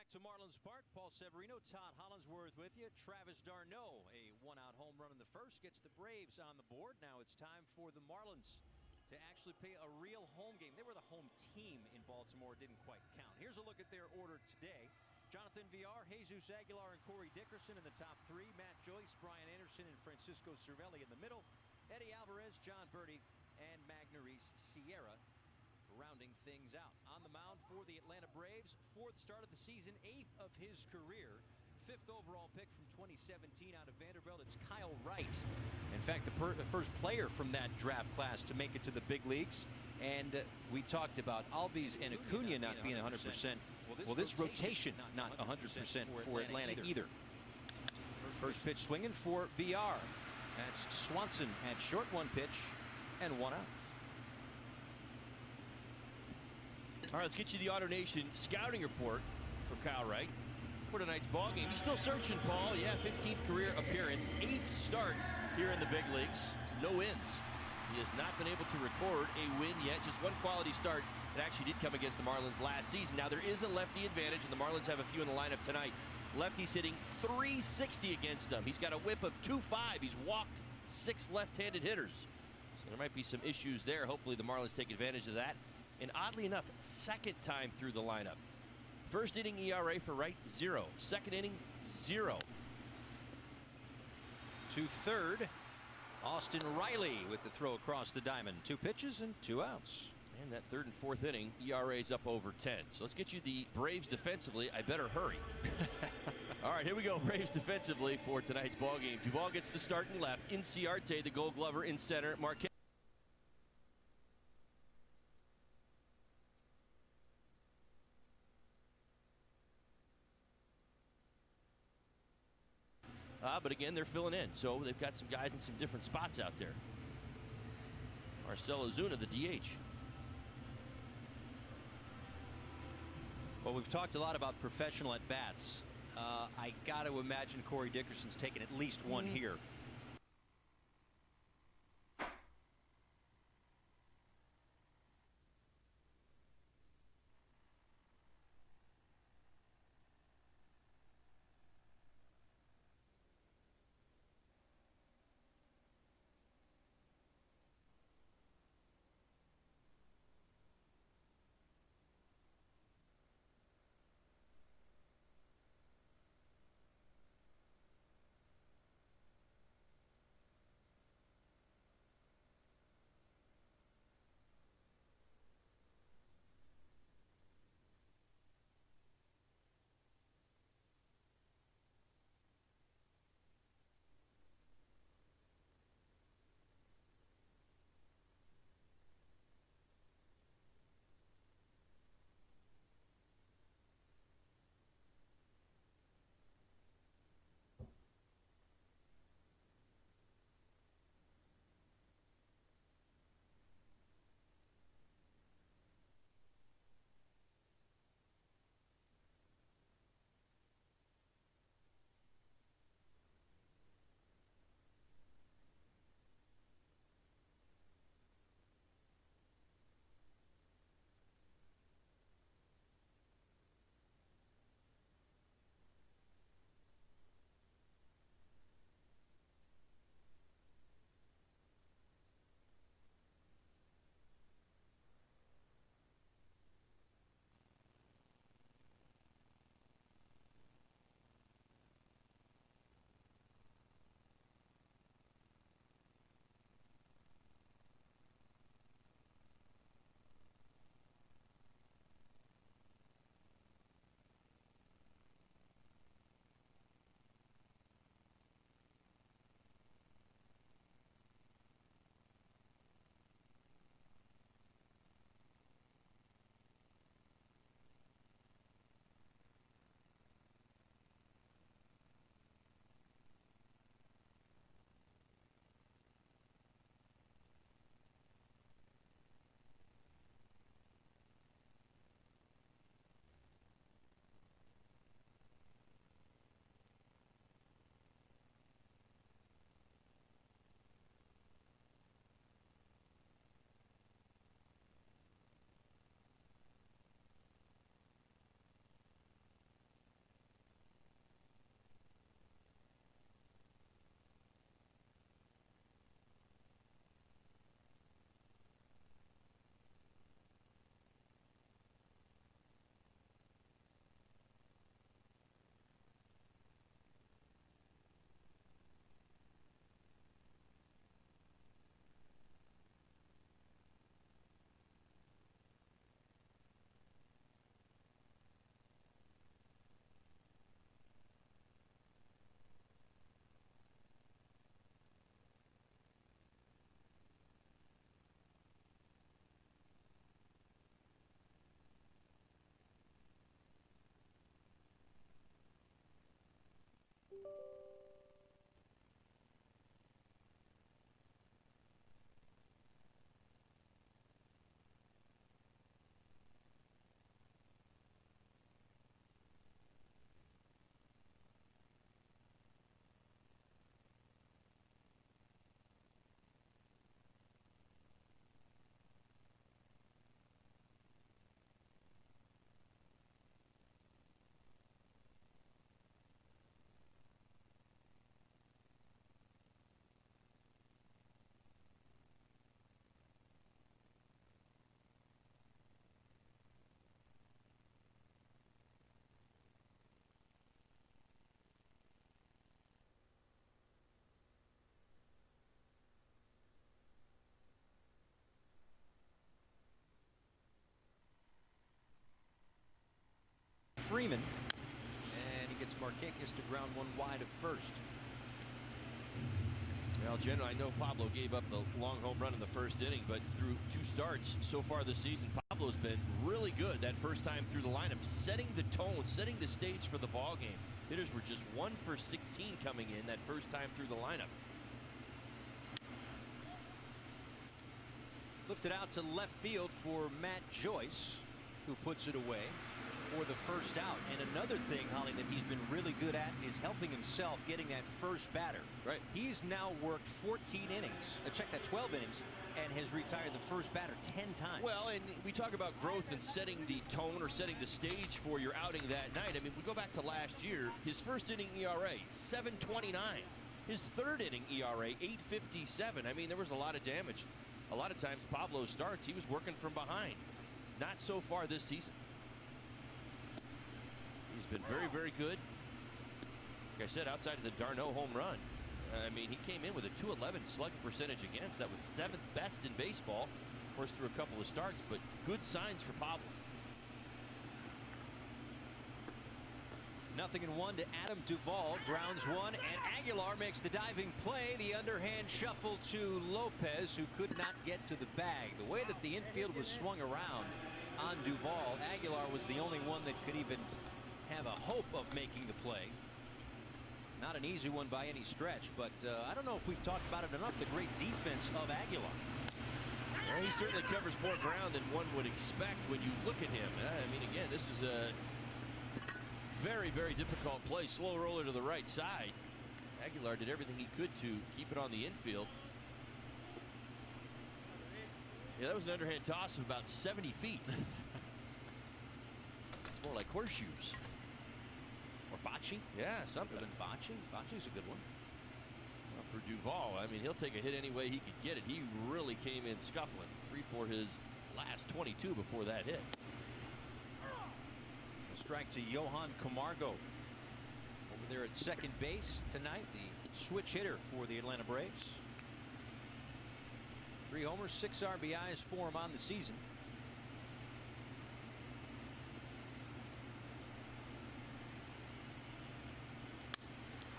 Back to Marlins Park. Paul Severino, Todd Hollinsworth with you. Travis d'Arnaud, a one-out home run in the first, gets the Braves on the board. Now it's time for the Marlins to actually play a real home game. They were the home team in Baltimore. Didn't quite count. Here's a look at their order today. Jonathan Villar, Jesus Aguilar, and Corey Dickerson in the top three. Matt Joyce, Brian Anderson, and Francisco Cervelli in the middle. Eddie Alvarez, John Berti, and Magneuris Sierra rounding things out. On the mound for the Atlanta Braves, fourth start of the season, eighth of his career. Fifth overall pick from 2017 out of Vanderbilt. It's Kyle Wright. In fact, the first player from that draft class to make it to the big leagues. And we talked about Albies and Acuna not being 100%. Well, this rotation not 100% for Atlanta either. First pitch swinging for VR. That's Swanson at short, one pitch and one out. All right, let's get you the AutoNation scouting report for Kyle Wright for tonight's ball game. He's still searching, Paul. Yeah, 15th career appearance, 8th start here in the big leagues. No wins. He has not been able to record a win yet. Just one quality start that actually did come against the Marlins last season. Now, there is a lefty advantage, and the Marlins have a few in the lineup tonight. Lefty's hitting .360 against them. He's got a whip of .25. He's walked 6 left-handed hitters. So there might be some issues there. Hopefully the Marlins take advantage of that. And oddly enough, second time through the lineup. First inning ERA for Wright, 0. Second inning, 0. To third, Austin Riley with the throw across the diamond. 2 pitches and 2 outs. And that third and fourth inning, ERA's up over 10. So let's get you the Braves defensively. I better hurry. All right, here we go. Braves defensively for tonight's ball game. Duvall gets the start in left. Inciarte, the Gold Glover, in center. Marquez. But again, they're filling in, so they've got some guys in some different spots out there. Marcell Ozuna, the DH. Well, we've talked a lot about professional at-bats. I got to imagine Corey Dickerson's taken at least one here. Freeman. And he gets Markakis to ground one wide of first. Well, generally, I know Pablo gave up the long home run in the first inning, but through 2 starts so far this season, Pablo's been really good that first time through the lineup, setting the tone, setting the stage for the ball game. Hitters were just 1 for 16 coming in that first time through the lineup. Lifted out to left field for Matt Joyce, who puts it away for the first out. And another thing, Holly, that he's been really good at is helping himself getting that first batter. Right. He's now worked 14 innings, check that, 12 innings, and has retired the first batter 10 times. Well, and we talk about growth and setting the tone or setting the stage for your outing that night. I mean, we go back to last year, his first inning ERA, 7.29. His third inning ERA, 8.57. I mean, there was a lot of damage. A lot of times Pablo starts, he was working from behind. Not so far this season. He's been very, very good. Like I said, outside of the d'Arnaud home run. I mean, he came in with a .211 slugging percentage against. That was 7th best in baseball. Of course, through a couple of starts, but good signs for Pablo. 0-1 to Adam Duvall. Grounds one, and Aguilar makes the diving play. The underhand shuffle to Lopez, who could not get to the bag. The way that the infield was swung around on Duvall, Aguilar was the only one that could even have a hope of making the play. Not an easy one by any stretch, but I don't know if we've talked about it enough, the great defense of Aguilar. Well, he certainly covers more ground than one would expect when you look at him. I mean, again, this is a very, very difficult play. Slow roller to the right side. Aguilar did everything he could to keep it on the infield. Yeah, that was an underhand toss of about 70 feet. It's more like horseshoes. Or bocce? Yeah, something. Bocce? Bocce's a good one. Well, for Duvall, I mean, he'll take a hit any way he could get it. He really came in scuffling. 3 for his last 22 before that hit. A strike to Johan Camargo. Over there at second base tonight, the switch hitter for the Atlanta Braves. 3 homers, 6 RBIs for him on the season.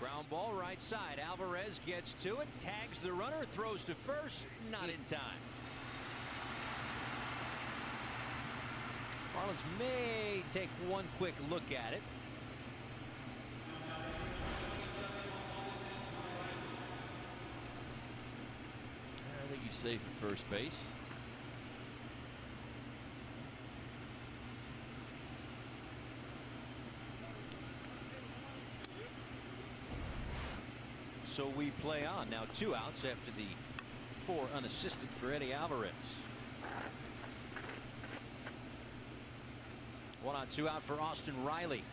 Ground ball right side. Alvarez gets to it, tags the runner, throws to first, not in time. Marlins may take one quick look at it. I think he's safe at first base. So we play on now. 2 outs after the 4 unassisted for Eddie Alvarez. 1 out, 2 out for Austin Riley.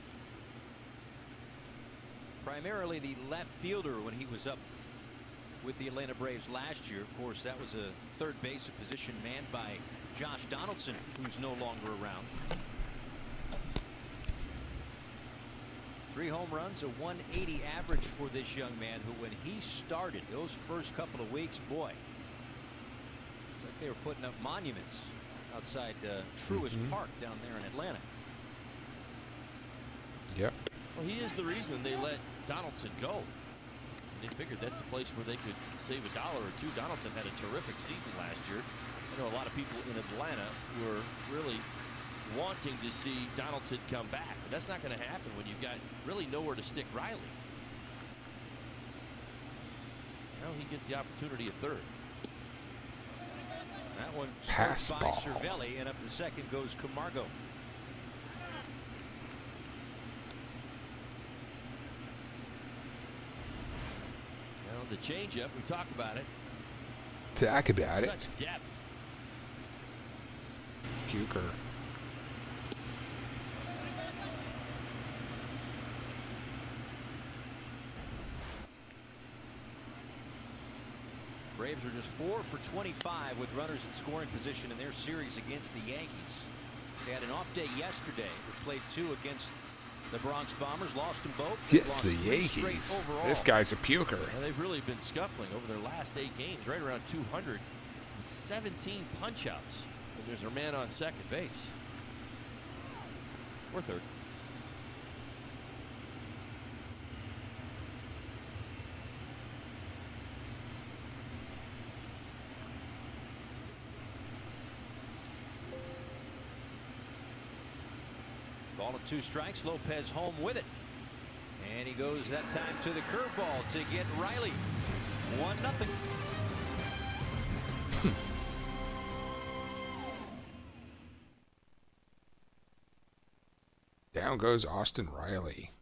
Primarily the left fielder when he was up with the Atlanta Braves last year. Of course, that was a third base position manned by Josh Donaldson, who's no longer around. 3 home runs, a 180 average for this young man, who when he started those first couple of weeks, boy, it's like they were putting up monuments outside Truist Park down there in Atlanta. Yep. Well, he is the reason they let Donaldson go. They figured that's a place where they could save $1 or $2. Donaldson had a terrific season last year. I know a lot of people in Atlanta were really wanting to see Donaldson come back, but that's not going to happen when you've got really nowhere to stick Riley. Now he gets the opportunity at third. That one Pass by ball. Cervelli, and up to second goes Camargo. Well, the changeup, we talk about it. Talk about it. Such depth. Puker. Braves are just 4 for 25 with runners in scoring position in their series against the Yankees. They had an off day yesterday. They played 2 against the Bronx Bombers, lost them both. It's the Yankees. This guy's a puker. And they've really been scuffling over their last 8 games, right around 200 and 17 punch-outs. And there's their man on second base. Or third. Ball at 2 strikes. Lopez home with it. And he goes that time to the curveball to get Riley. 1-0. Down goes Austin Riley.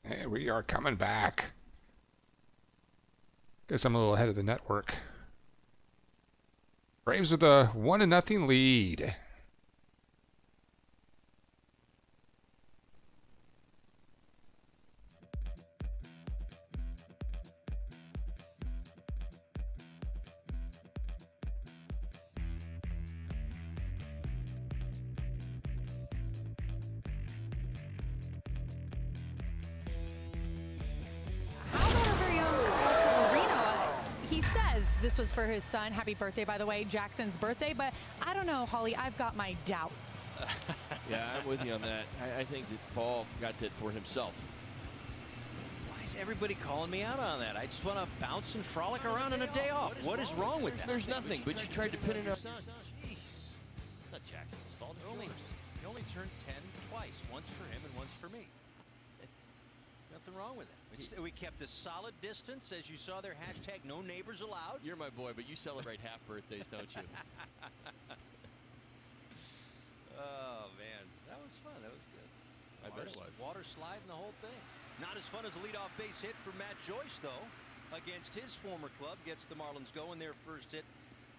Hey, we are coming back. Guess I'm a little ahead of the network. Braves with a 1-0 lead. This was for his son. Happy birthday, by the way, Jackson's birthday. But I don't know, Holly, I've got my doubts. Yeah, I'm with you on that. I think that Paul got that for himself. Why is everybody calling me out on that? I just want to bounce and frolic around on a day off. What is wrong with that? There's nothing, but you tried to pin it on son. Jeez. It's not Jackson's fault. He only turned 10 twice. Once for him and once for me. Nothing wrong with it. We kept a solid distance, as you saw there. Hashtag no neighbors allowed. You're my boy, but you celebrate half birthdays, don't you? Oh, man. That was fun. That was good. I bet it was. Water slide and the whole thing. Not as fun as a leadoff base hit for Matt Joyce, though. Against his former club. Gets the Marlins going their first hit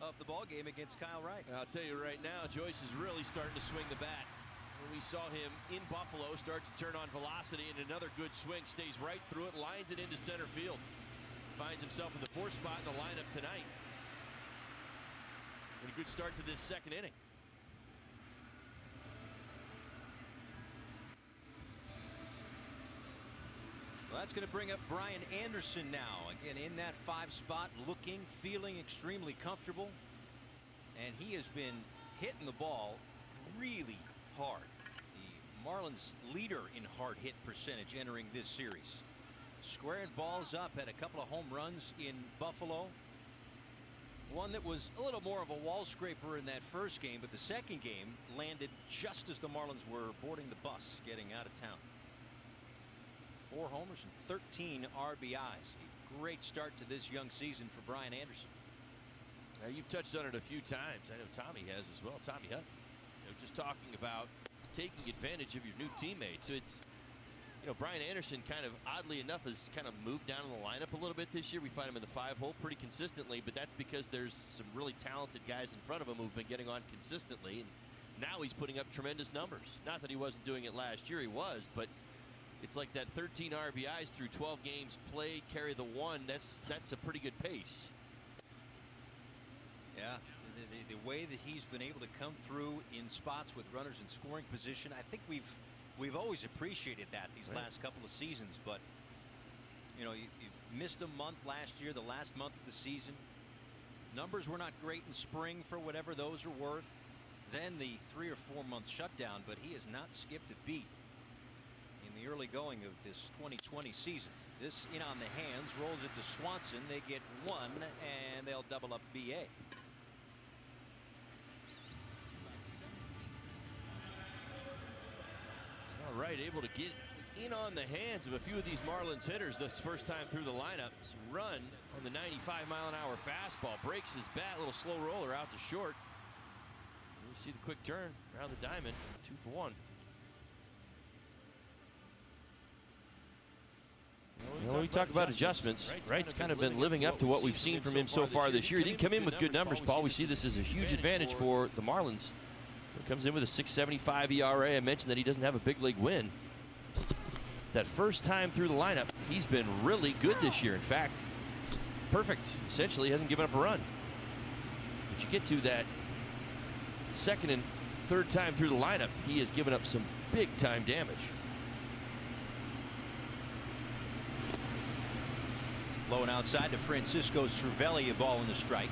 of the ball game against Kyle Wright. I'll tell you right now, Joyce is really starting to swing the bat. We saw him in Buffalo start to turn on velocity, and another good swing. Stays right through it, lines it into center field. Finds himself in the 4th spot in the lineup tonight. And a good start to this second inning. Well, that's going to bring up Brian Anderson now. Again, in that 5 spot, looking, feeling extremely comfortable. And he has been hitting the ball really hard. The Marlins leader in hard hit percentage entering this series. Squaring balls up, had a couple of home runs in Buffalo. One that was a little more of a wall scraper in that first game, but the second game landed just as the Marlins were boarding the bus getting out of town. 4 homers and 13 RBIs. A great start to this young season for Brian Anderson. You've touched on it a few times. I know Tommy has as well. Tommy Hutt. Just talking about taking advantage of your new teammates. So it's, Brian Anderson kind of oddly enough has kind of moved down in the lineup a little bit this year. We find him in the 5-hole pretty consistently, but that's because there's some really talented guys in front of him who've been getting on consistently, and now he's putting up tremendous numbers. Not that he wasn't doing it last year, he was, but it's like that 13 RBIs through 12 games played, carry the 1. That's a pretty good pace. Yeah. The way that he's been able to come through in spots with runners in scoring position, I think we've always appreciated that these last couple of seasons. But you missed a month last year, the last month of the season. Numbers were not great in spring for whatever those are worth. then the 3 or 4 month shutdown, but he has not skipped a beat in the early going of this 2020 season. This in on the hands, rolls it to Swanson. They get one, and they'll double up BA. All right, able to get in on the hands of a few of these Marlins hitters this first time through the lineup. Some run on the 95-mile-an-hour fastball. Breaks his bat, little slow roller out to short. You see the quick turn around the diamond. 2 for 1. We talk about adjustments. Wright's kind of been living up to what we've seen from him so far this year. He didn't come in with good numbers, Paul. We see this as a huge advantage for the Marlins. He comes in with a 6.75 ERA. I mentioned that he doesn't have a big league win. That first time through the lineup, he's been really good this year. In fact, perfect. Essentially, he hasn't given up a run. But you get to that second and third time through the lineup, he has given up some big-time damage. Low and outside to Francisco Cervelli, a ball in the strike.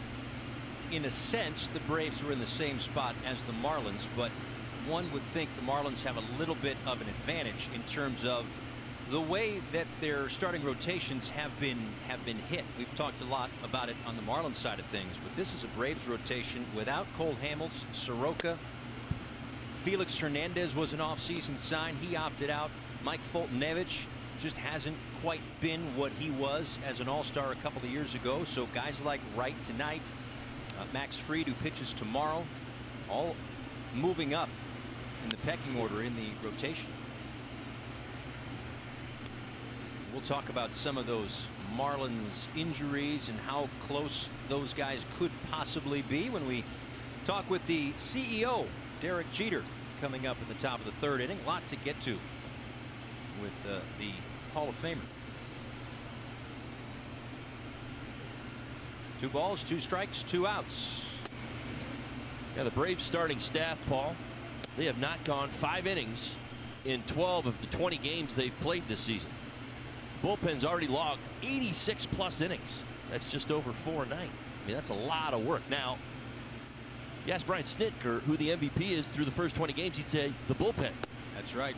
In a sense, the Braves were in the same spot as the Marlins, but one would think the Marlins have a little bit of an advantage in terms of the way that their starting rotations have been hit. We've talked a lot about it on the Marlins side of things, but this is a Braves rotation without Cole Hamels, Soroka. Felix Hernandez was an offseason sign. He opted out. Mike Foltynewicz just hasn't quite been what he was as an all-star a couple of years ago. So guys like Wright tonight, Max Fried, who pitches tomorrow, all moving up in the pecking order in the rotation. We'll talk about some of those Marlins injuries and how close those guys could possibly be when we talk with the CEO, Derek Jeter, coming up in the top of the third inning. A lot to get to with the Hall of Famer. 2 balls, 2 strikes, 2 outs. Yeah, the Braves starting staff, Paul, they have not gone 5 innings in 12 of the 20 games they've played this season. Bullpen's already logged 86 plus innings. That's just over 4 a night. I mean, that's a lot of work. Now, you ask Brian Snitker who the MVP is through the first 20 games, he'd say the bullpen. That's right.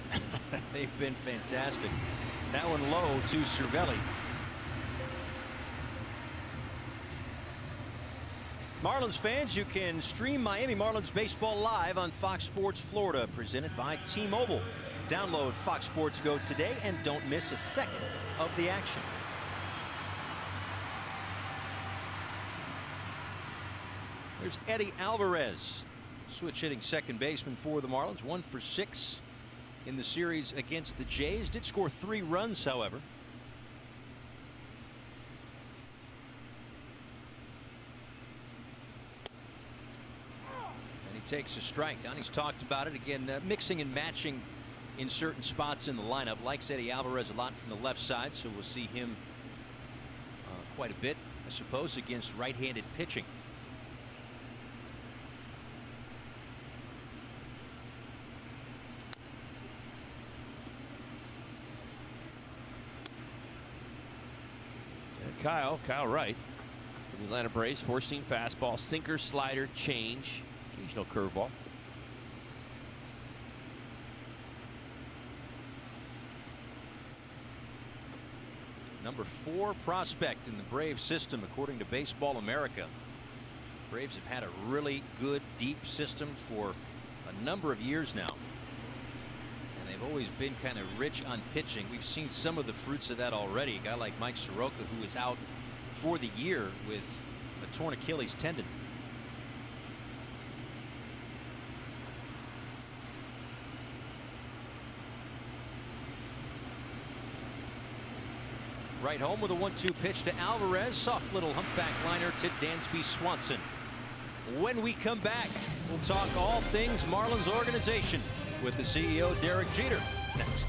They've been fantastic. That one low to Cervelli. Marlins fans, you can stream Miami Marlins baseball live on Fox Sports Florida, presented by T-Mobile. Download Fox Sports Go today and don't miss a second of the action. There's Eddie Alvarez, switch hitting second baseman for the Marlins. 1 for 6 in the series against the Jays. Did score 3 runs, however. And he takes a strike. Donnie's talked about it again, mixing and matching in certain spots in the lineup. Likes Eddie Alvarez a lot from the left side, so we'll see him quite a bit, I suppose, against right-handed pitching. Kyle Wright from the Atlanta Braves, 4-seam fastball, sinker, slider, change, occasional curveball. Number 4 prospect in the Braves system, according to Baseball America. Braves have had a really good, deep system for a number of years now. And they've always been kind of rich on pitching. We've seen some of the fruits of that already. A guy like Mike Soroka, who is out for the year with a torn Achilles tendon. Right home with a 1-2 pitch to Alvarez. Soft little humpback liner to Dansby Swanson. When we come back, we'll talk all things Marlins organization with the CEO, Derek Jeter, next.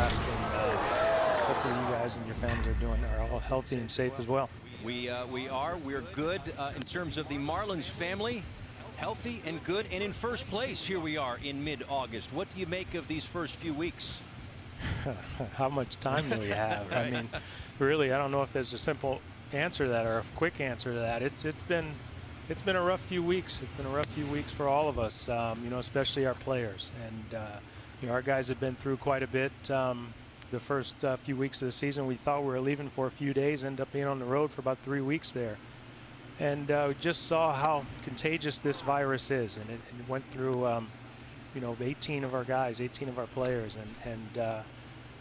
ask. And hopefully you guys and your families are all healthy and safe as well. We are. We're good in terms of the Marlins family. Healthy and good and in first place. Here we are in mid-August. What do you make of these first few weeks? How much time do we have? Right. I mean, really, I don't know if there's a simple answer to that or a quick answer to that. It's been a rough few weeks. It's been a rough few weeks for all of us, especially our players. And our guys have been through quite a bit. The first few weeks of the season, we thought we were leaving for a few days, ended up being on the road for about 3 weeks there. And we just saw how contagious this virus is, and it went through 18 of our guys, 18 of our players, and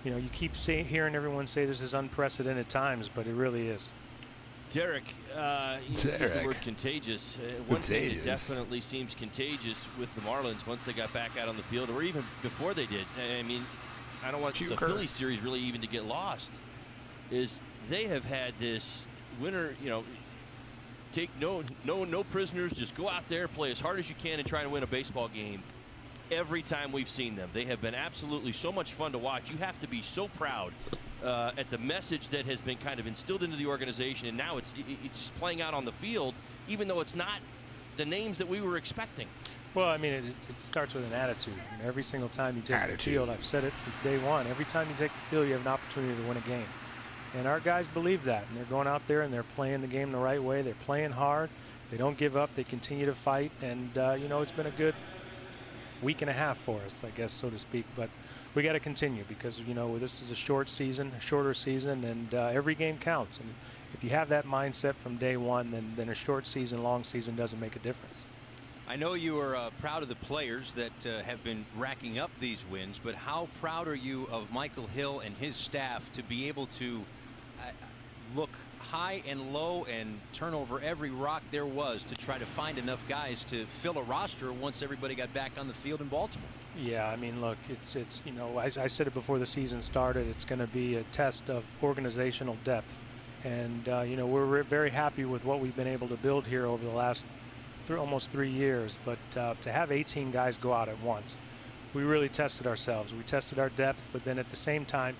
you keep hearing everyone say this is unprecedented times, but it really is. Derek, you used the word contagious. One thing that definitely seems contagious with the Marlins once they got back out on the field, or even before they did, I mean, I don't want the Phillies series really even to get lost, is they have had this winter, take no prisoners, just go out there, play as hard as you can and try to win a baseball game. Every time we've seen them, they have been absolutely so much fun to watch. You have to be so proud at the message that has been kind of instilled into the organization, and now it's just playing out on the field, even though it's not the names that we were expecting. Well, I mean, it starts with an attitude. And every single time you take the field, I've said it since day one, every time you take the field, you have an opportunity to win a game. And our guys believe that, and they're going out there and they're playing the game the right way. They're playing hard. They don't give up. They continue to fight. And, it's been a good week and a half for us, I guess, so to speak. But we got to continue because, this is a shorter season, and every game counts. And if you have that mindset from day one, then a short season, long season doesn't make a difference. I know you are proud of the players that have been racking up these wins, but how proud are you of Michael Hill and his staff to be able to look high and low and turn over every rock there was to try to find enough guys to fill a roster once everybody got back on the field in Baltimore? Yeah, I mean, look, it's I said it before the season started, it's going to be a test of organizational depth. And, we're very happy with what we've been able to build here over the last almost 3 years. But to have 18 guys go out at once, we really tested ourselves. We tested our depth, but then at the same time,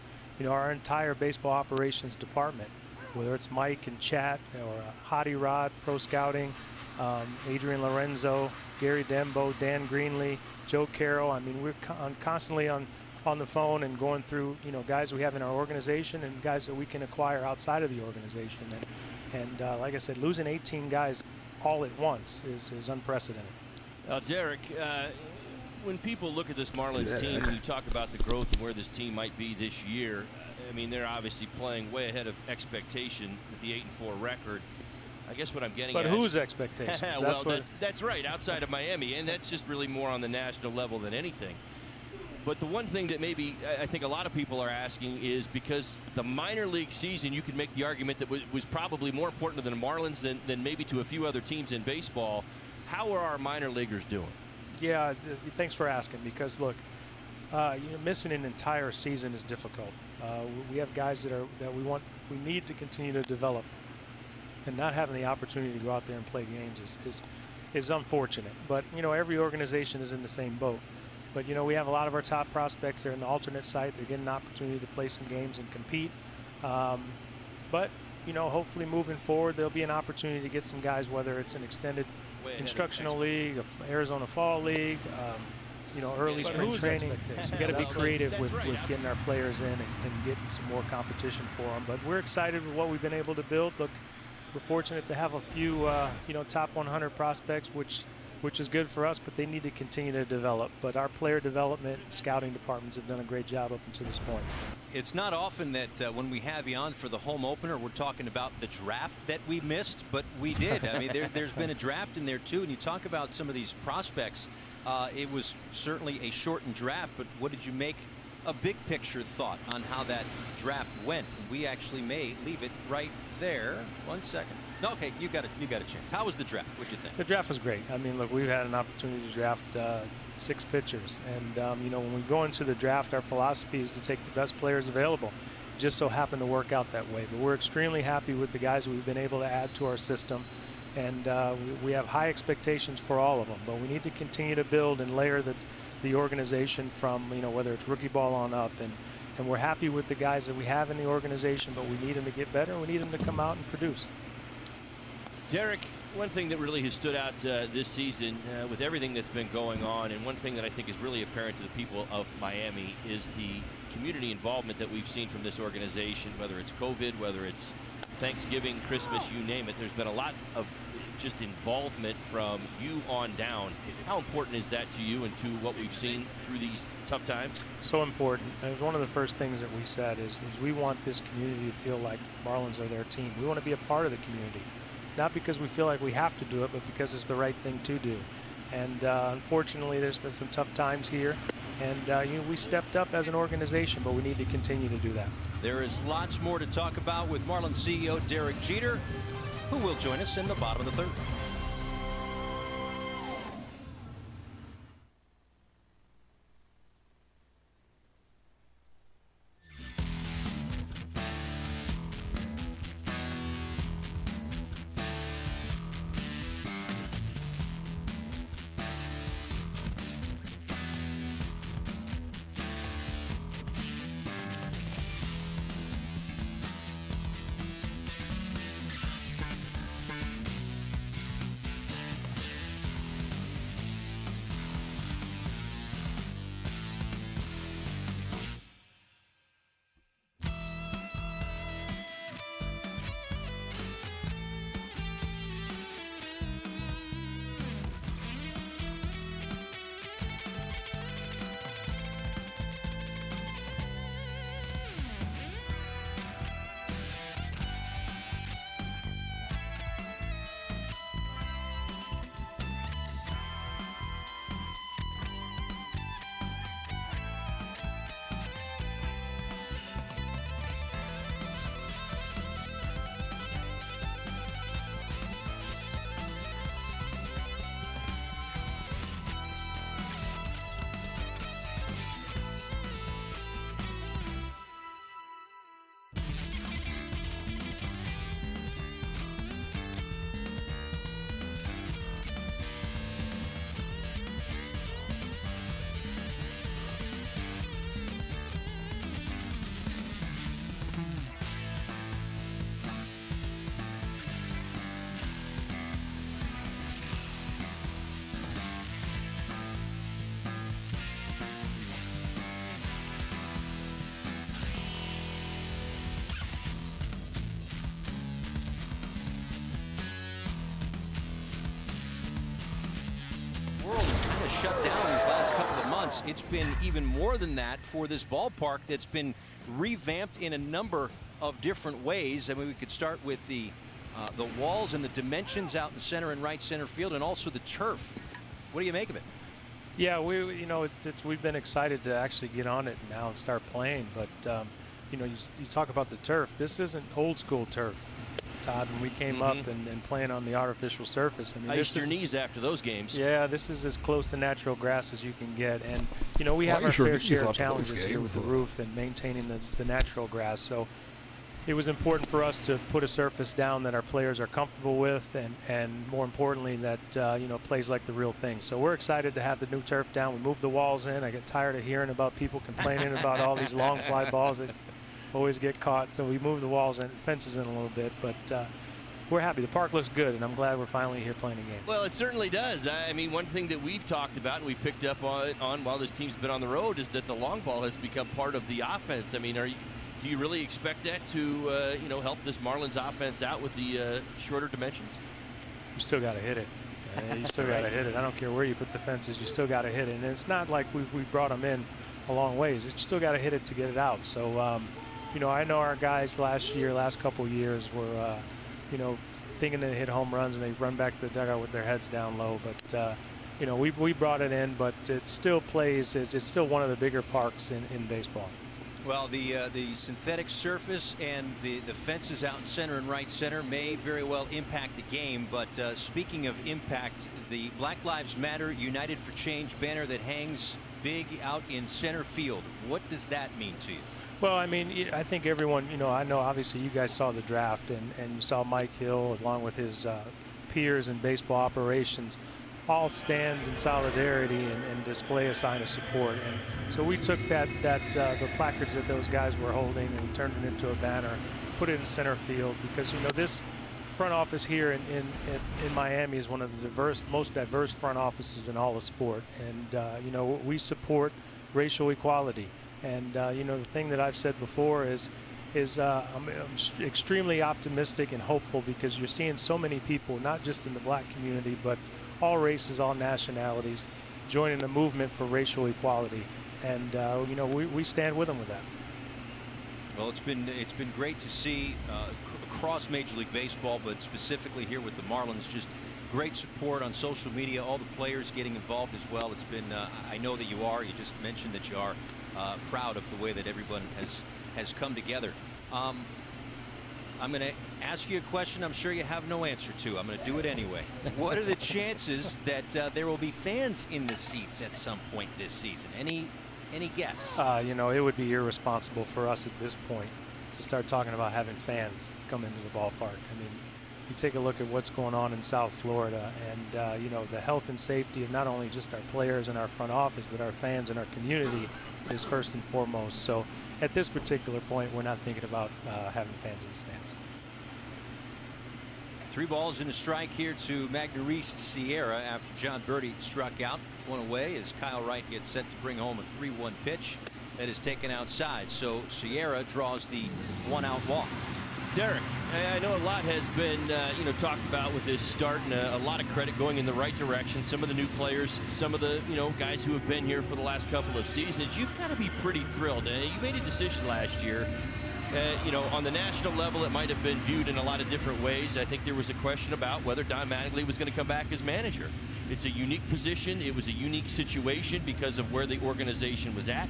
our entire baseball operations department, whether it's Mike and Chat or Hottie Rod, Pro Scouting, Adrian Lorenzo, Gary Dembo, Dan Greenlee, Joe Carroll. I mean, we're constantly on the phone and going through, guys we have in our organization and guys that we can acquire outside of the organization. And like I said, losing 18 guys all at once is unprecedented. Derek, when people look at this Marlins team and you talk about the growth and where this team might be this year, I mean, they're obviously playing way ahead of expectation with the 8-4 record. I guess what I'm getting at. But whose expectations? Well, that's right, outside of Miami, and that's just really more on the national level than anything. But the one thing that maybe I think a lot of people are asking is because the minor league season, you could make the argument that was probably more important to the Marlins than maybe to a few other teams in baseball. How are our minor leaguers doing? Yeah, thanks for asking, because look, missing an entire season is difficult. We have guys that we need to continue to develop, and not having the opportunity to go out there and play games is unfortunate. But every organization is in the same boat. But we have a lot of our top prospects. They're in the alternate site. They're getting an opportunity to play some games and compete. But hopefully moving forward, there'll be an opportunity to get some guys, whether it's an extended instructional league, Arizona Fall League, early spring training. You got to be creative with getting our players in and getting some more competition for them. But we're excited with what we've been able to build. Look, we're fortunate to have a few, top 100 prospects, which is good for us, but they need to continue to develop. But our player development and scouting departments have done a great job up until this point. It's not often that when we have you on for the home opener, we're talking about the draft that we missed, but we did. I mean, there's been a draft in there too, and you talk about some of these prospects. It was certainly a shortened draft, but what did you make a big picture thought on how that draft went? And we actually may leave it right there. 1 second. No, okay, you got a chance. How was the draft? What'd you think? The draft was great. I mean, look, we've had an opportunity to draft 6 pitchers, and when we go into the draft, our philosophy is to take the best players available. It just so happened to work out that way. But we're extremely happy with the guys we've been able to add to our system, and we have high expectations for all of them. But we need to continue to build and layer the organization from whether it's rookie ball on up, And we're happy with the guys that we have in the organization, but we need them to get better. We need them to come out and produce. Derek, one thing that really has stood out this season with everything that's been going on, and one thing that I think is really apparent to the people of Miami, is the community involvement that we've seen from this organization, whether it's COVID, whether it's Thanksgiving, Christmas, you name it. There's been a lot of just involvement from you on down. How important is that to you and to what we've seen through these tough times? So important. It was one of the first things that we said is we want this community to feel like Marlins are their team. We want to be a part of the community. Not because we feel like we have to do it, but because it's the right thing to do. And unfortunately, there's been some tough times here. And we stepped up as an organization, but we need to continue to do that. There is lots more to talk about with Marlins CEO Derek Jeter, who will join us in the bottom of the third. Shut down these last couple of months. It's been even more than that for this ballpark that's been revamped in a number of different ways. I mean, we could start with the walls and the dimensions out in center and right center field, and also the turf. What do you make of it? Yeah, we've been excited to actually get on it now and start playing. But you talk about the turf. This isn't old school turf, Todd. When we came up and playing on the artificial surface, I mean, iced your knees after those games. Yeah, this is as close to natural grass as you can get. And we have our fair share of challenges here with the roof and maintaining the natural grass. So it was important for us to put a surface down that our players are comfortable with, and more importantly, that plays like the real thing. So we're excited to have the new turf down. We moved the walls in. I get tired of hearing about people complaining about all these long fly balls that always get caught. So we moved the walls and fences in a little bit, but we're happy. The park looks good, and I'm glad we're finally here playing a game. Well, it certainly does. I mean, one thing that we've talked about and we picked up on while this team's been on the road is that the long ball has become part of the offense. I mean, do you really expect that to help this Marlins offense out with the shorter dimensions? You still got to hit it. You still got to hit it. I don't care where you put the fences. You still got to hit it. And it's not like we brought them in a long ways. You still got to hit it to get it out. So, I know our guys last couple of years were, thinking they hit home runs and they run back to the dugout with their heads down low. But, we brought it in, but it still plays. It's still one of the bigger parks in baseball. Well, the synthetic surface and the fences out in center and right center may very well impact the game. But speaking of impact, the Black Lives Matter United for Change banner that hangs big out in center field, what does that mean to you? Well, I mean, I think everyone, I know obviously you guys saw the draft and you saw Mike Hill along with his peers in baseball operations all stand in solidarity and display a sign of support. And so we took the placards that those guys were holding and turned it into a banner, put it in center field, because this front office here in Miami is one of the most diverse front offices in all of sport. And we support racial equality. And the thing that I've said before is I'm extremely optimistic and hopeful, because you're seeing so many people, not just in the black community, but all races, all nationalities, joining the movement for racial equality. And we stand with them with that. Well, it's been great to see across Major League Baseball, but specifically here with the Marlins, just great support on social media, all the players getting involved as well. It's been I know that you just mentioned that you are proud of the way that everyone has come together. I'm going to ask you a question I'm sure you have no answer to. I'm going to do it anyway. What are the chances that there will be fans in the seats at some point this season? Any guess? It would be irresponsible for us at this point to start talking about having fans come into the ballpark. I mean, you take a look at what's going on in South Florida, and the health and safety of not only just our players and our front office, but our fans and our community is first and foremost. So at this particular point, we're not thinking about having fans in the stands. 3 balls and a strike here to Magneuris Sierra after John Berti struck out. One away as Kyle Wright gets set to bring home a 3-1 pitch that is taken outside. So Sierra draws the 1-out walk. Derek, I know a lot has been talked about with this start, and a lot of credit going in the right direction. Some of the new players, some of the guys who have been here for the last couple of seasons. You've got to be pretty thrilled. You made a decision last year. On the national level, it might have been viewed in a lot of different ways. I think there was a question about whether Don Mattingly was going to come back as manager. It's a unique position. It was a unique situation because of where the organization was at.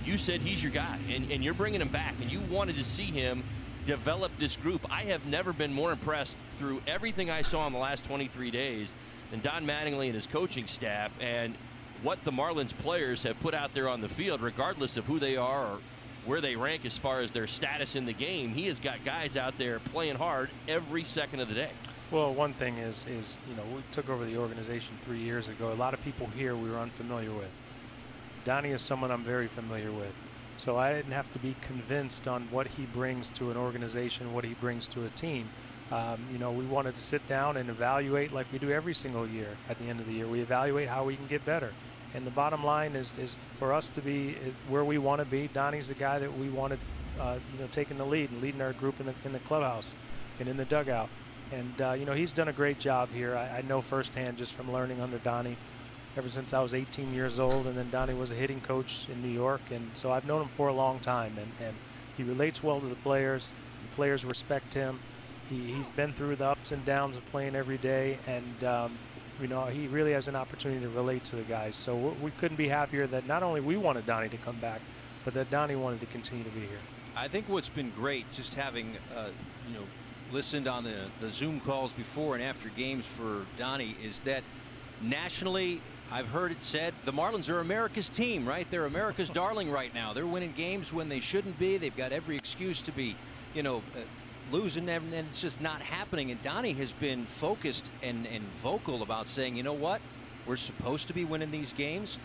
You said he's your guy, and you're bringing him back, and you wanted to see him develop this group. I have never been more impressed through everything I saw in the last 23 days than Don Mattingly and his coaching staff, and what the Marlins players have put out there on the field, regardless of who they are or where they rank as far as their status in the game. He has got guys out there playing hard every second of the day. Well, one thing is we took over the organization 3 years ago. A lot of people here we were unfamiliar with. Donnie is someone I'm very familiar with. So I didn't have to be convinced on what he brings to an organization, what he brings to a team. We wanted to sit down and evaluate like we do every single year. At the end of the year, we evaluate how we can get better. And the bottom line is for us to be where we want to be. Donnie's the guy that we wanted, taking the lead and leading our group in the clubhouse and in the dugout. And he's done a great job here. I know firsthand just from learning under Donnie ever since I was 18 years old, and then Donnie was a hitting coach in New York, and so I've known him for a long time, and he relates well to the players. The players respect him. He's been through the ups and downs of playing every day, and he really has an opportunity to relate to the guys. So we couldn't be happier that not only we wanted Donnie to come back, but that Donnie wanted to continue to be here. I think what's been great, just having listened on the Zoom calls before and after games for Donnie, is that nationally, I've heard it said the Marlins are America's team, right? They're America's darling right now. They're winning games when they shouldn't be. They've got every excuse to be, losing, and it's just not happening. And Donnie has been focused and vocal about saying, you know what? We're supposed to be winning these games.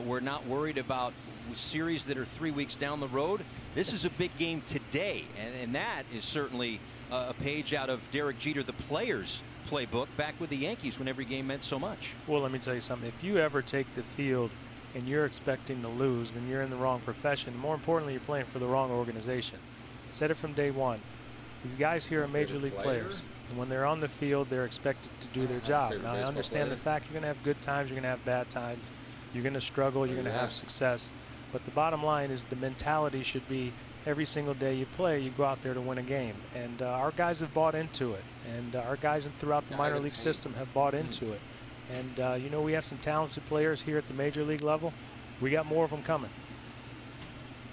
We're not worried about series that are 3 weeks down the road. This is a big game today, and that is certainly a page out of Derek Jeter, the players' playbook back with the Yankees when every game meant so much. Well, let me tell you something. If you ever take the field and you're expecting to lose, then you're in the wrong profession. More importantly, you're playing for the wrong organization. I said it from day one. These guys here are major league players, and when they're on the field, they're expected to do their job. Now, I understand the fact you're going to have good times, you're going to have bad times, you're going to struggle, you're going to have success, but the bottom line is the mentality should be every single day you play, you go out there to win a game. And our guys have bought into it. And our guys throughout the minor league system have bought into it. And, we have some talented players here at the major league level. We got more of them coming.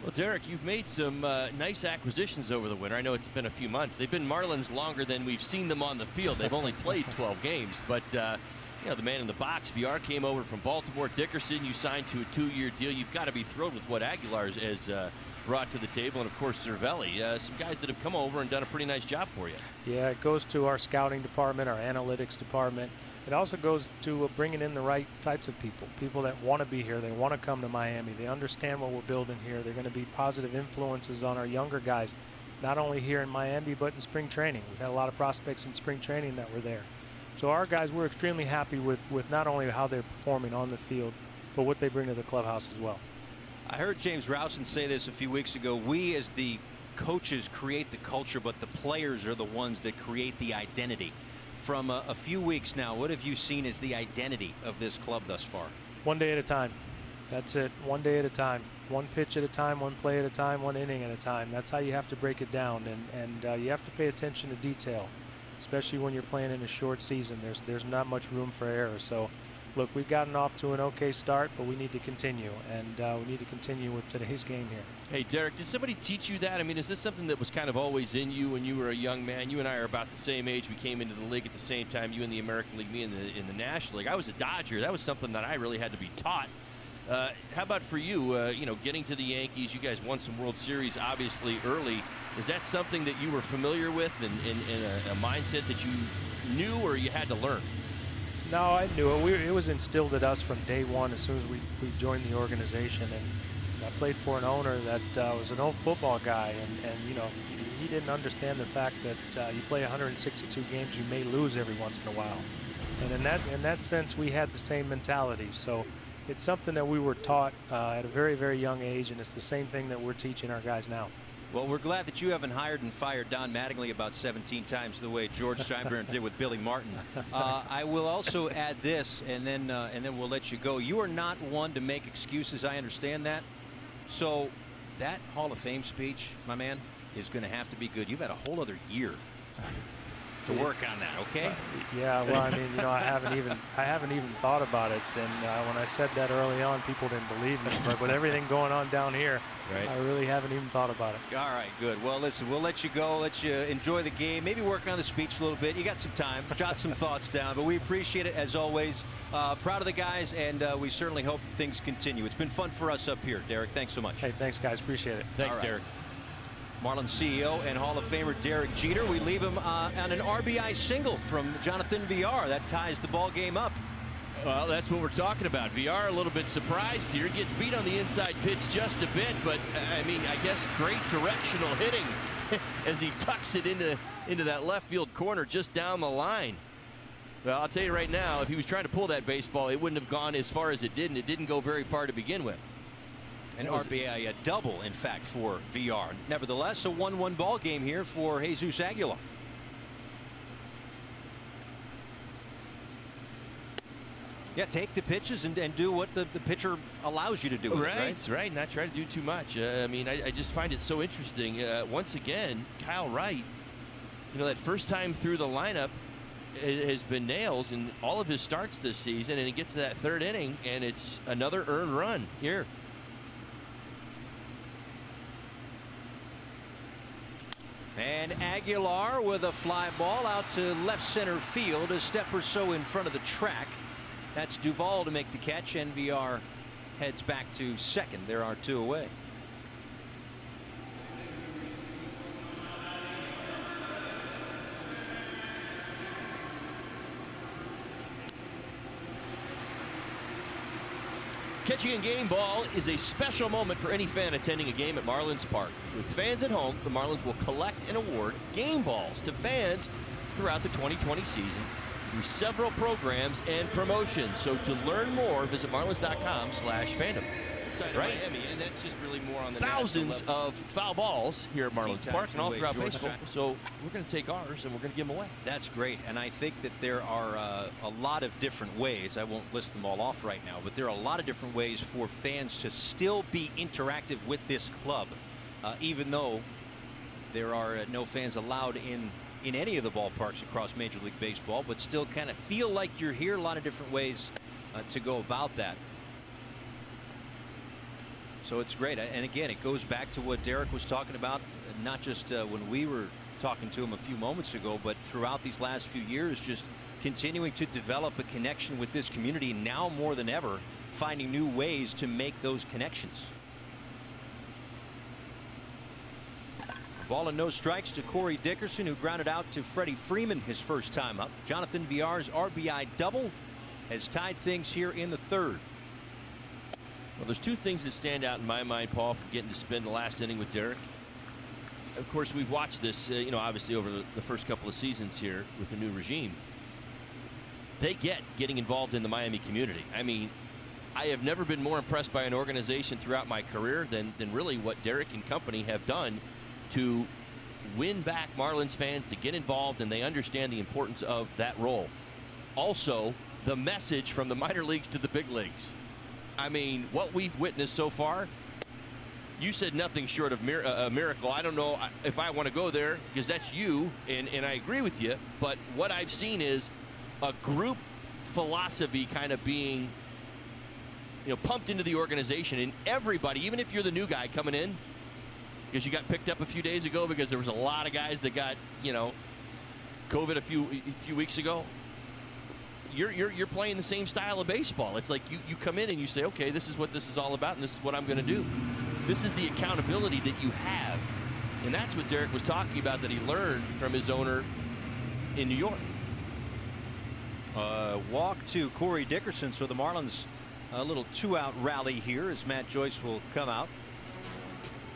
Well, Derek, you've made some nice acquisitions over the winter. I know it's been a few months. They've been Marlins longer than we've seen them on the field. They've only played 12 games. But, the man in the box, VR, came over from Baltimore. Dickerson, you signed to a 2-year deal. You've got to be thrilled with what Aguilar has brought to the table, and of course Cervelli, some guys that have come over and done a pretty nice job for you. Yeah, it goes to our scouting department, our analytics department. It also goes to bringing in the right types of people that want to be here. They want to come to Miami. They understand what we're building here. They're going to be positive influences on our younger guys, not only here in Miami, but in spring training. We've had a lot of prospects in spring training that were there. So our guys, we're extremely happy with not only how they're performing on the field, but what they bring to the clubhouse as well. I heard James Rowson say this a few weeks ago. We as the coaches create the culture, but the players are the ones that create the identity. From a few weeks now, what have you seen as the identity of this club thus far? One day at a time. That's it. One day at a time. One pitch at a time, one play at a time, one inning at a time. That's how you have to break it down, and you have to pay attention to detail, especially when you're playing in a short season. There's not much room for error. So, look, we've gotten off to an okay start, but we need to continue, and we need to continue with today's game here. Hey, Derek, did somebody teach you that? I mean, is this something that was kind of always in you when you were a young man? You and I are about the same age. We came into the league at the same time. You in the American League, me in the National League. I was a Dodger. That was something that I really had to be taught. How about for you, you know, getting to the Yankees? You guys won some World Series, obviously, early. Is that something that you were familiar with and a mindset that you knew or you had to learn? No, I knew it. It was instilled at us from day one as soon as we joined the organization. And I played for an owner that was an old football guy, and you know, he didn't understand the fact that you play 162 games, you may lose every once in a while. And in that sense, we had the same mentality. So it's something that we were taught at a very, very young age, and it's the same thing that we're teaching our guys now. Well, we're glad that you haven't hired and fired Don Mattingly about 17 times the way George Steinbrenner did with Billy Martin. I will also add this, and then we'll let you go. You are not one to make excuses. I understand that. So that Hall of Fame speech, my man, is going to have to be good. You've had a whole other year to work on that, okay? Yeah, well, I mean, you know, I haven't even thought about it, and when I said that early on, people didn't believe me. But with everything going on down here, right, I really haven't even thought about it. All right, good. Well, listen, we'll let you go, let you enjoy the game, maybe work on the speech a little bit. You got some time, jot some thoughts down, but we appreciate it as always. Proud of the guys, and we certainly hope things continue. It's been fun for us up here, Derek. Thanks so much. Hey, thanks, guys. Appreciate it. Thanks, Derek. Marlins CEO and Hall of Famer Derek Jeter. We leave him on an RBI single from Jonathan Villar. That ties the ball game up. Well, that's what we're talking about. Villar a little bit surprised here. Gets beat on the inside pitch just a bit, but I mean, I guess great directional hitting as he tucks it into that left field corner just down the line. Well, I'll tell you right now, if he was trying to pull that baseball, it wouldn't have gone as far as it did, and it didn't go very far to begin with. An RBI double, in fact, for Villar. Nevertheless, a 1-1 ball game here for Jesus Aguilar. Yeah, take the pitches and do what the pitcher allows you to do. Right. Not try to do too much. I mean, I just find it so interesting. Once again, Kyle Wright, you know, that first time through the lineup has been nails in all of his starts this season, and he gets to that third inning, and it's another earned run here. And Aguilar with a fly ball out to left center field, a step or so in front of the track. That's Duvall to make the catch, and Villar heads back to second. There are two away. Catching a game ball is a special moment for any fan attending a game at Marlins Park. With fans at home, the Marlins will collect and award game balls to fans throughout the 2020 season through several programs and promotions. So to learn more, visit marlins.com/fandom. Right? Miami, and that's just really more on the thousands of foul balls here at Marlins Park and all throughout baseball. So we're going to take ours and we're going to give them away. That's great, and I think that there are a lot of different ways. I won't list them all off right now, but there are a lot of different ways for fans to still be interactive with this club, even though there are no fans allowed in any of the ballparks across Major League Baseball, but still kind of feel like you're here. A lot of different ways to go about that. So it's great. And again, it goes back to what Derek was talking about, not just when we were talking to him a few moments ago, but throughout these last few years, just continuing to develop a connection with this community, now more than ever, finding new ways to make those connections. Ball and no strikes to Corey Dickerson, who grounded out to Freddie Freeman his first time up. Jonathan Villar's RBI double has tied things here in the third. Well, there's two things that stand out in my mind, Paul, for getting to spend the last inning with Derek. Of course, we've watched this, obviously over the first couple of seasons here with the new regime. They get getting involved in the Miami community. I mean, I have never been more impressed by an organization throughout my career than really what Derek and company have done to win back Marlins fans to get involved, and they understand the importance of that role. Also, the message from the minor leagues to the big leagues. I mean, what we've witnessed so far, you said nothing short of a miracle. I don't know if I want to go there because that's you, and I agree with you, but what I've seen is a group philosophy kind of being pumped into the organization, and everybody, even if you're the new guy coming in, because you got picked up a few days ago because there was a lot of guys that got COVID a few weeks ago. You're playing the same style of baseball. It's like you come in and you say, okay, this is what this is all about, and this is what I'm going to do. This is the accountability that you have, and that's what Derek was talking about that he learned from his owner in New York. Walk to Corey Dickerson, so the Marlins a little 2-out rally here as Matt Joyce will come out.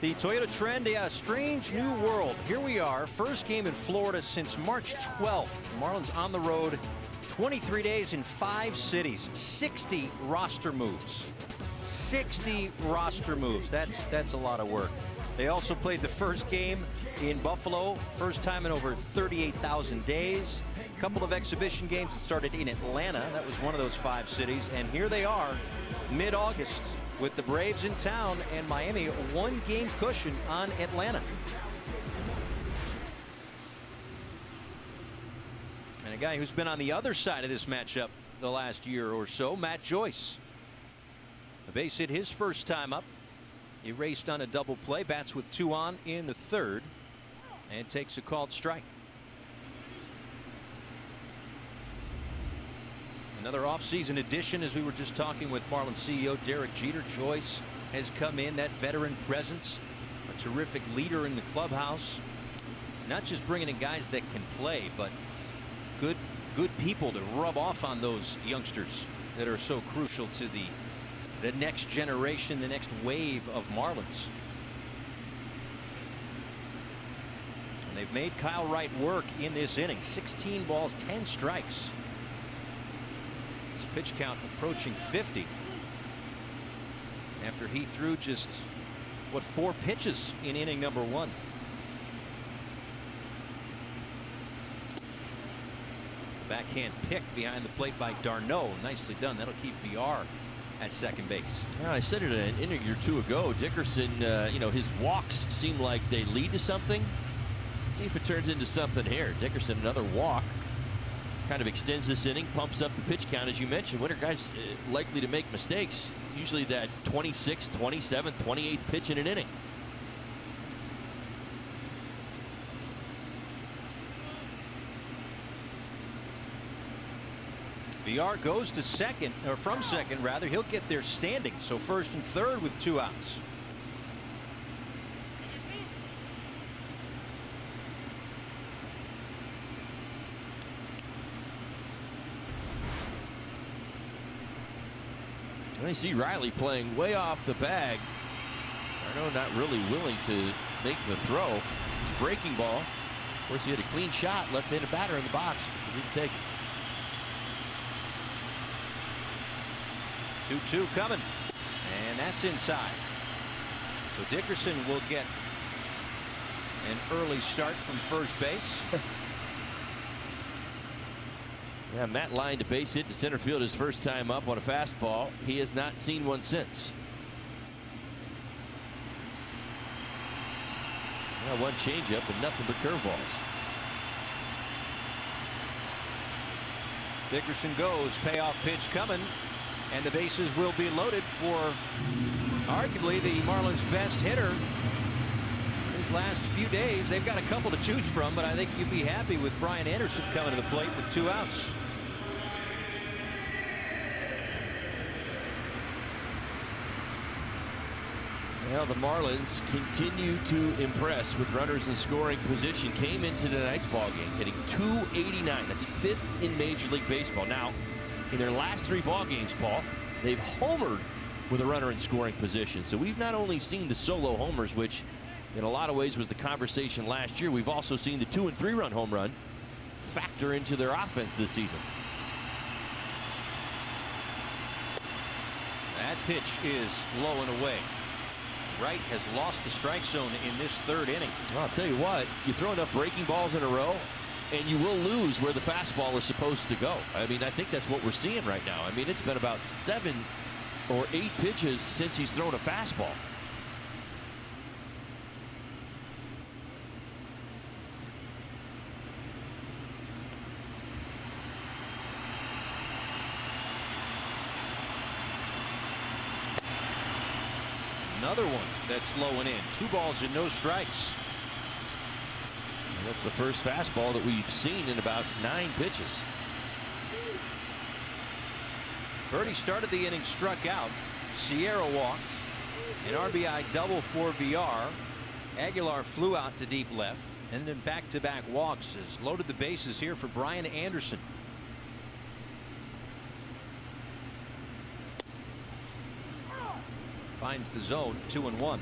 The Toyota Trend, a strange new world. Here we are, first game in Florida since March 12th. Marlins on the road, 23 days in 5 cities, 60 roster moves. 60 roster moves. That's a lot of work. They also played the first game in Buffalo, first time in over 38,000 days. A couple of exhibition games that started in Atlanta. That was one of those 5 cities. And here they are, mid-August, with the Braves in town and Miami, a 1-game cushion on Atlanta. And a guy who's been on the other side of this matchup the last year or so, Matt Joyce. A base hit his first time up. He raced on a double play, bats with 2 on in the third, and takes a called strike. Another offseason addition, as we were just talking with Marlins CEO Derek Jeter. Joyce has come in, that veteran presence, a terrific leader in the clubhouse. Not just bringing in guys that can play, but good people to rub off on those youngsters that are so crucial to the next generation, the next wave of Marlins. And they've made Kyle Wright work in this inning. 16 balls, 10 strikes. His pitch count approaching 50 after he threw just 4 pitches in inning number 1. Backhand pick behind the plate by d'Arnaud. Nicely done. That'll keep Villar at second base. Yeah, I said it an inning or 2 ago. Dickerson, his walks seem like they lead to something. See if it turns into something here. Dickerson, another walk, kind of extends this inning, pumps up the pitch count. As you mentioned, when are guys likely to make mistakes? Usually that 26th, 27th, 28th pitch in an inning. Villar goes to second, or from second rather. He'll get there standing, so first and third with 2 outs. I see Riley playing way off the bag. Arnaud not really willing to make the throw. It's a breaking ball. Of course, he had a clean shot, left-handed batter in the box. He didn't take it. 2-2 coming, and that's inside. So Dickerson will get an early start from first base. Yeah, Matt lined a base hit to center field his first time up on a fastball. He has not seen one since. Well, one changeup and nothing but curveballs. Dickerson goes, payoff pitch coming, and the bases will be loaded for arguably the Marlins' best hitter these last few days. They've got a couple to choose from, but I think you'd be happy with Brian Anderson coming to the plate with 2 outs. Well, the Marlins continue to impress with runners in scoring position. Came into tonight's ball game hitting .289. That's 5th in Major League Baseball. Now, in their last 3 ball games, Paul, they've homered with a runner in scoring position. So we've not only seen the solo homers, which in a lot of ways was the conversation last year, we've also seen the 2- and 3-run home run factor into their offense this season. That pitch is low and away. Wright has lost the strike zone in this 3rd inning. Well, I'll tell you what, you throw enough breaking balls in a row, and you will lose where the fastball is supposed to go. I mean, I think that's what we're seeing right now. I mean, it's been about 7 or 8 pitches since he's thrown a fastball. Another one that's low and in. 2 balls and no strikes. And that's the first fastball that we've seen in about 9 pitches. Birdie started the inning, struck out. Sierra walked. An RBI double for VR. Aguilar flew out to deep left. And then back-to-back walks has loaded the bases here for Brian Anderson. Finds the zone, 2-1.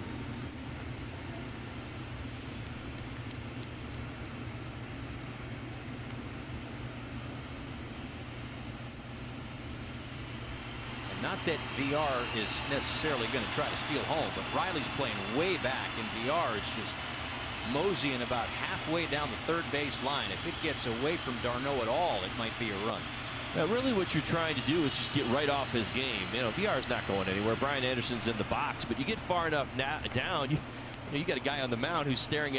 And not that VR is necessarily going to try to steal home, but Riley's playing way back, and VR is just moseying about halfway down the 3rd base line. If it gets away from d'Arnaud at all, it might be a run. Now, really what you're trying to do is just get right off his game. You know, VR's not going anywhere. Brian Anderson's in the box, but you get far enough down, you got a guy on the mound who's staring at